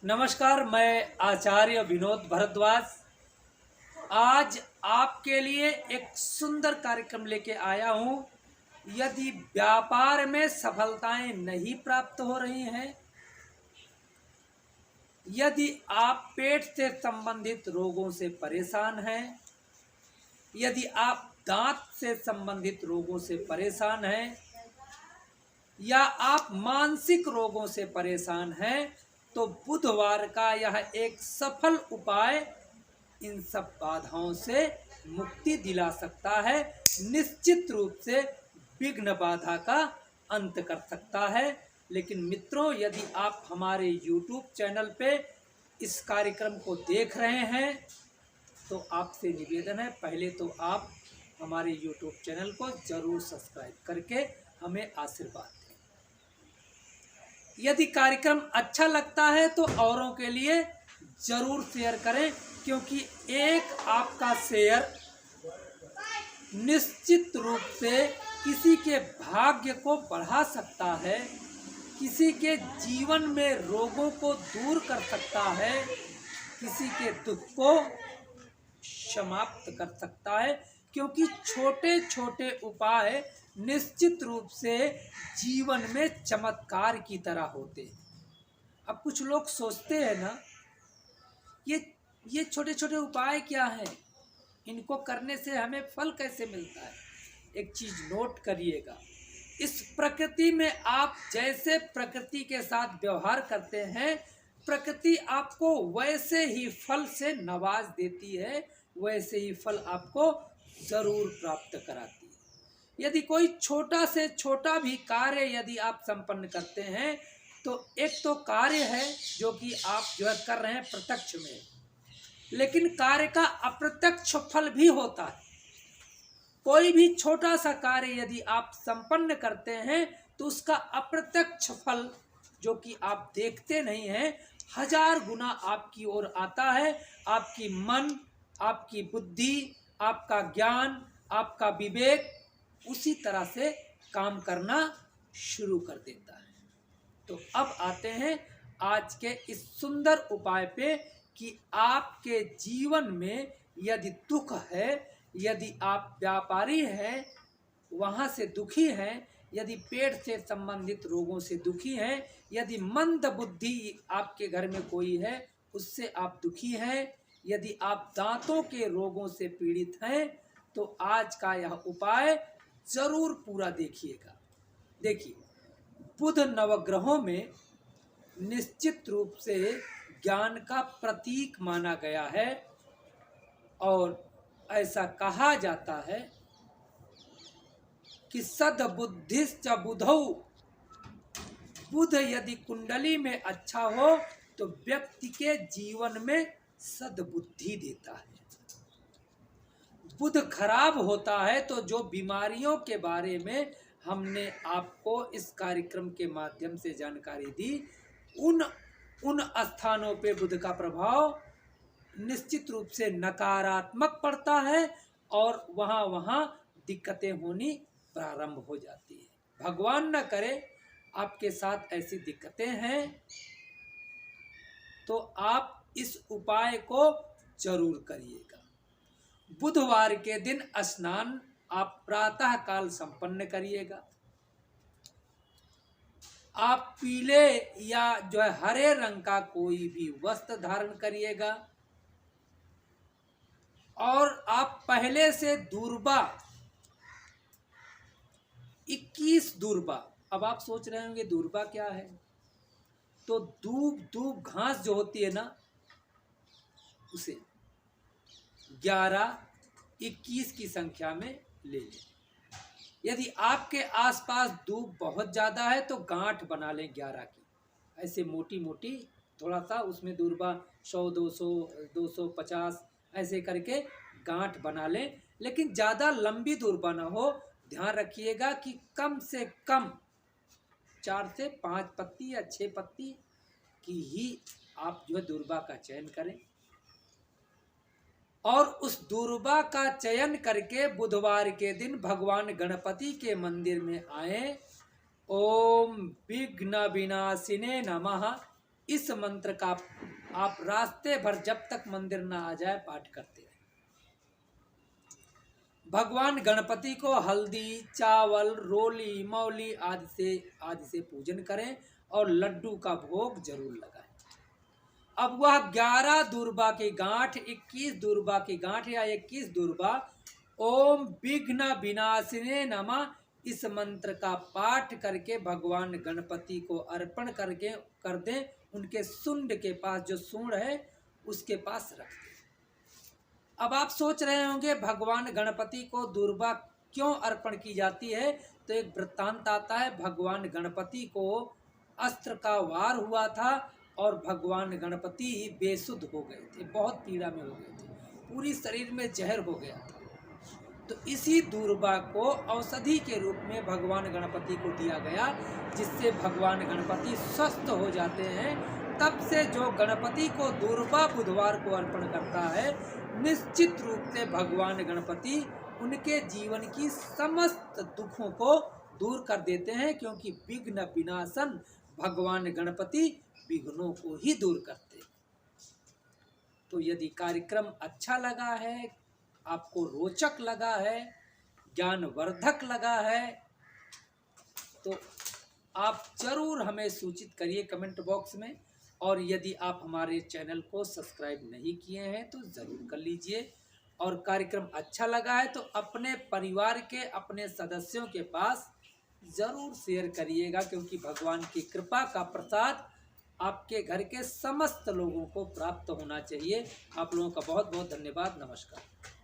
नमस्कार, मैं आचार्य विनोद भारद्वाज आज आपके लिए एक सुंदर कार्यक्रम लेके आया हूँ। यदि व्यापार में सफलताएं नहीं प्राप्त हो रही हैं, यदि आप पेट से संबंधित रोगों से परेशान हैं, यदि आप दांत से संबंधित रोगों से परेशान हैं या आप मानसिक रोगों से परेशान हैं, तो बुधवार का यह एक सफल उपाय इन सब बाधाओं से मुक्ति दिला सकता है। निश्चित रूप से विघ्न बाधा का अंत कर सकता है। लेकिन मित्रों, यदि आप हमारे YouTube चैनल पे इस कार्यक्रम को देख रहे हैं तो आपसे निवेदन है, पहले तो आप हमारे YouTube चैनल को जरूर सब्सक्राइब करके हमें आशीर्वाद दें। यदि कार्यक्रम अच्छा लगता है तो औरों के लिए जरूर शेयर करें, क्योंकि एक आपका शेयर निश्चित रूप से किसी के भाग्य को बढ़ा सकता है, किसी के जीवन में रोगों को दूर कर सकता है, किसी के दुख को समाप्त कर सकता है। क्योंकि छोटे छोटे उपाय निश्चित रूप से जीवन में चमत्कार की तरह होते हैं। अब कुछ लोग सोचते हैं ना, ये छोटे छोटे उपाय क्या हैं, इनको करने से हमें फल कैसे मिलता है। एक चीज नोट करिएगा, इस प्रकृति में आप जैसे प्रकृति के साथ व्यवहार करते हैं, प्रकृति आपको वैसे ही फल से नवाज देती है, वैसे ही फल आपको जरूर प्राप्त कराती है। यदि कोई छोटा से छोटा भी कार्य यदि आप संपन्न करते हैं, तो एक तो कार्य है जो कि आप जो है कर रहे हैं प्रत्यक्ष में, लेकिन कार्य का अप्रत्यक्ष फल भी होता है। कोई भी छोटा सा कार्य यदि आप संपन्न करते हैं तो उसका अप्रत्यक्ष फल जो कि आप देखते नहीं हैं, 1000 गुना आपकी ओर आता है। आपकी मन, आपकी बुद्धि, आपका ज्ञान, आपका विवेक उसी तरह से काम करना शुरू कर देता है। तो अब आते हैं आज के इस सुंदर उपाय पे कि आपके जीवन में यदि दुख है, यदि आप व्यापारी हैं वहाँ से दुखी हैं, यदि पेट से संबंधित रोगों से दुखी हैं, यदि मंद बुद्धि आपके घर में कोई है उससे आप दुखी हैं, यदि आप दांतों के रोगों से पीड़ित हैं, तो आज का यह उपाय जरूर पूरा देखिएगा। देखिए, बुध नवग्रहों में निश्चित रूप से ज्ञान का प्रतीक माना गया है और ऐसा कहा जाता है कि सद्बुद्धिश्च बुधौ, बुध यदि कुंडली में अच्छा हो तो व्यक्ति के जीवन में सद्बुद्धि देता है। बुध खराब होता है तो जो बीमारियों के बारे में हमने आपको इस कार्यक्रम के माध्यम से जानकारी दी, उन स्थानों पे बुध का प्रभाव निश्चित रूप से नकारात्मक पड़ता है और वहाँ दिक्कतें होनी प्रारंभ हो जाती है। भगवान न करे आपके साथ ऐसी दिक्कतें हैं तो आप इस उपाय को जरूर करिएगा। बुधवार के दिन स्नान आप प्रातः काल संपन्न करिएगा। आप पीले या जो है हरे रंग का कोई भी वस्त्र धारण करिएगा और आप पहले से दूर्बा 21 दूर्बा, अब आप सोच रहे होंगे दूर्बा क्या है, तो दूब घास जो होती है ना, उसे 11, 21 की संख्या में ले लें। यदि आपके आसपास दूब बहुत ज़्यादा है तो गांठ बना लें 11 की, ऐसे मोटी मोटी, थोड़ा सा उसमें दूर्बा 100, 200, 250 ऐसे करके गांठ बना लें। लेकिन ज़्यादा लंबी दूर्बा ना हो, ध्यान रखिएगा कि कम से कम 4 से 5 पत्ती या 6 पत्ती की ही आप जो है दूर्बा का चयन करें और उस दूर्बा का चयन करके बुधवार के दिन भगवान गणपति के मंदिर में आए। ओम विघ्न विनाशिने नमः इस मंत्र का आप रास्ते भर जब तक मंदिर ना आ जाए पाठ करते रहें। भगवान गणपति को हल्दी, चावल, रोली, मौली आदि से पूजन करें और लड्डू का भोग जरूर लगाएं। अब वह 11 दुर्बा की गांठ, 21 दुर्बा की गांठ या 21 दुर्बा ओम विघ्न विनाशिने नमः इस मंत्र का पाठ करके भगवान गणपति को अर्पण कर दें। उनके सुंड के पास, जो सूंड है उसके पास रख दें। अब आप सोच रहे होंगे भगवान गणपति को दुर्बा क्यों अर्पण की जाती है, तो एक वृत्तांत आता है। भगवान गणपति को अस्त्र का वार हुआ था और भगवान गणपति ही बेसुध हो गए थे, बहुत पीड़ा में हो गए थे, पूरी शरीर में जहर हो गया था। तो इसी दूर्बा को औषधि के रूप में भगवान गणपति को दिया गया, जिससे भगवान गणपति स्वस्थ हो जाते हैं। तब से जो गणपति को दूर्बा बुधवार को अर्पण करता है, निश्चित रूप से भगवान गणपति उनके जीवन की समस्त दुखों को दूर कर देते हैं, क्योंकि विघ्न विनाशन भगवान गणपति विघ्नों को ही दूर करते हैं। तो यदि कार्यक्रम अच्छा लगा है, आपको रोचक लगा है, ज्ञानवर्धक लगा है, तो आप जरूर हमें सूचित करिए कमेंट बॉक्स में। और यदि आप हमारे चैनल को सब्सक्राइब नहीं किए हैं तो ज़रूर कर लीजिए। और कार्यक्रम अच्छा लगा है तो अपने परिवार के, अपने सदस्यों के पास ज़रूर शेयर करिएगा, क्योंकि भगवान की कृपा का प्रसाद आपके घर के समस्त लोगों को प्राप्त होना चाहिए। आप लोगों का बहुत बहुत धन्यवाद। नमस्कार।